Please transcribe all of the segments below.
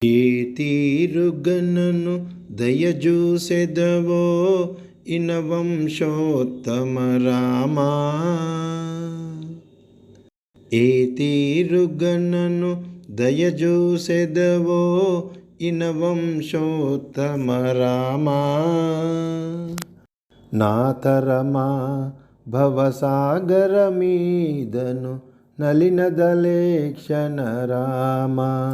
ఏ తీరుగనను దయజూసెదవో ఇనవంశోత్తమ రామా. ఏ తీరుగనను దయజూసెదవో ఇనవంశోత్తమ రామా. నాతరమా భవసాగర మీదను నలినదలేక్షణ రామా.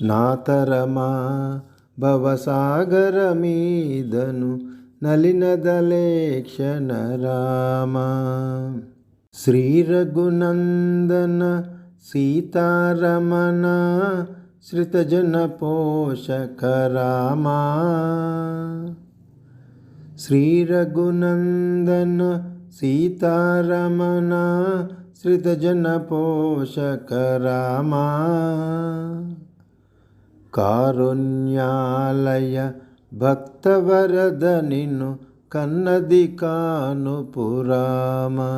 నాతరమా భవసాగర మీదను నలినదలేక్షణ రామా. శ్రీ రఘునందన సీతారమణ శ్రితజన పోషక రామా. శ్రీ రఘునందన సీతారమణ శ్రితజన పోషక రామా. కారుణ్యాలయ భక్తవరద నిన్ను కన్నది కానుపు రామా.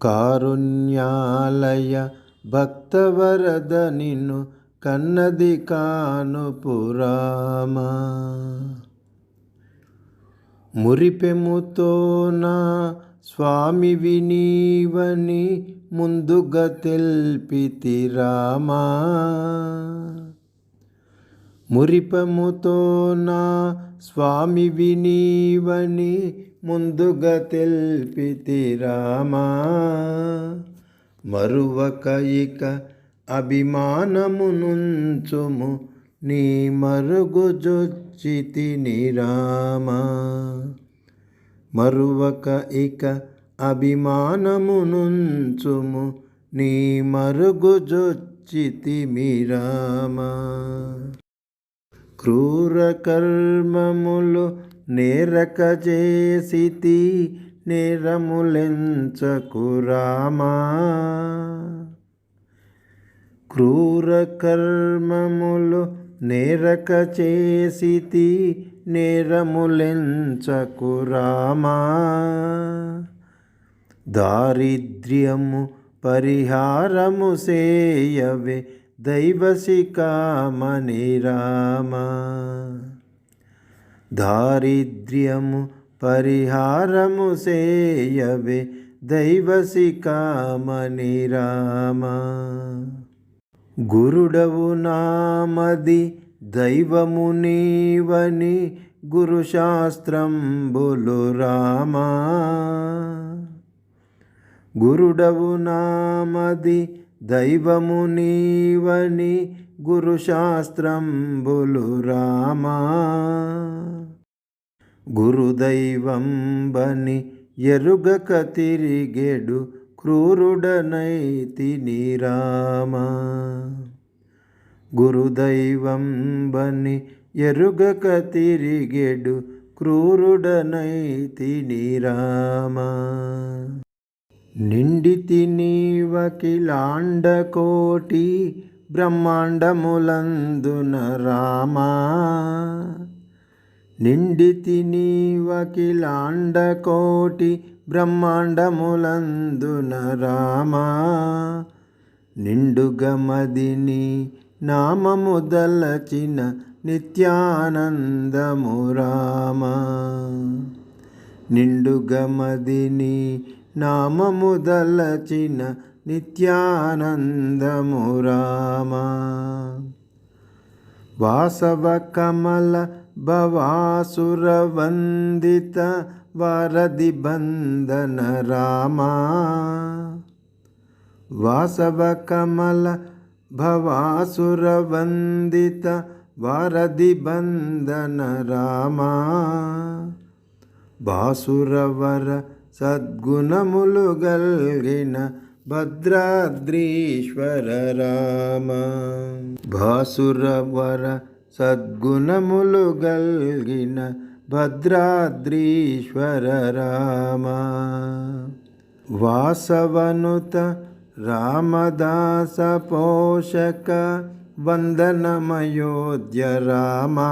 కారుణ్యాలయ భక్తవరద నిన్ను కన్నది కానుపు రామా. మురిపెముతో నా స్వామివి నీవని ముందుగా తెల్పితి రామా. మురిపెముతో నా స్వామివి నీవని ముందుగా తెల్పితి రామా. మరువక ఇక అభిమానమునుంచుము నీ మరుగుజొచ్చితిని రామా. మరువక ఇక అభిమానమునుంచుము నీ మరుగుజొచ్చితిమి రామా. క్రూర కర్మములు నేరక చేసితి నేరములెంచకు రామా. క్రూర కర్మములు నేరక చేసితి నేరములెంచకు రామా. దారిద్ర్యము పరిహారము సేయవే దైవశిఖామణి రామా. దారిద్ర్యము పరిహారము సేయవే దైవశిఖామణి రామా. గురుడవు నామది దైవము నీవని గురుశాస్త్రంబులు రామా. గురుడవు నామది దైవము నీవని గురుశాస్త్రంబులు రామా. గురుదైవంబని ఎరుగక తిరిగెడు క్రూరుడనైతిని రామా. గురుదైవంబని ఎరుగక తిరిగెడు క్రూరుడనైతిని రామా. నిండితి నీవకిలాండ కోటి బ్రహ్మాండములందున రామా. నిండితి నీవకిలాండ కోటి బ్రహ్మాండములందున రామా. నిండుగమదిని నామము దలచిన నిత్యానందము రామా. నిండుగమదిని నామము దలచిన నిత్యానందము రామా. వాసవ కమల భవాసుర వందిత వారధి బంధన రామా. వాసవ కమల భవాసుర వందిత వారధి బంధన రామా. బాసురవర సద్గుణములు గల్గిన భద్రాద్రీశ్వర రామా. బాసురవర సద్గుణములు గల్గిన భద్రాద్రీశ్వర రామా. వాసవనుత రామదాస పోషక వందనమయోధ్య రామా.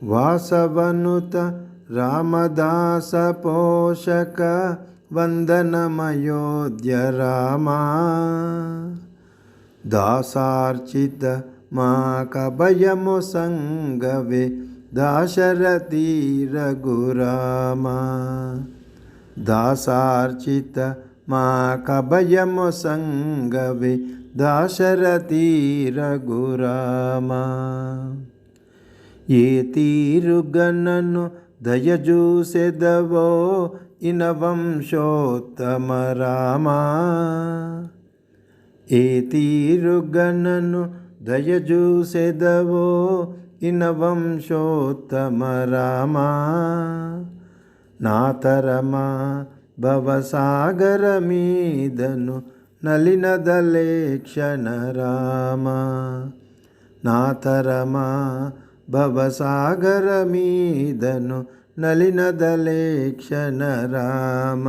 వాసవనుత రామదాస పోషక వందనమయోధ్య రామా. దాసార్చిత మాకభయము సంగవే దాశరథి రఘురామ. దాసార్చిత మాకభయము సంగవే దాశరథి రఘురామ. ఏ తీరుగనను దయజూసెదవో ఇనవంశోత్తమ రామ. ఏ తీరుగనను దయజూసెదవో ఇనవంశోత్తమ రామ. నాతరమా భవసాగర మీదను నలినదలేక్షణ రామ. నాతరమా భవసాగర మీదను నలినదలేక్షణ రామ.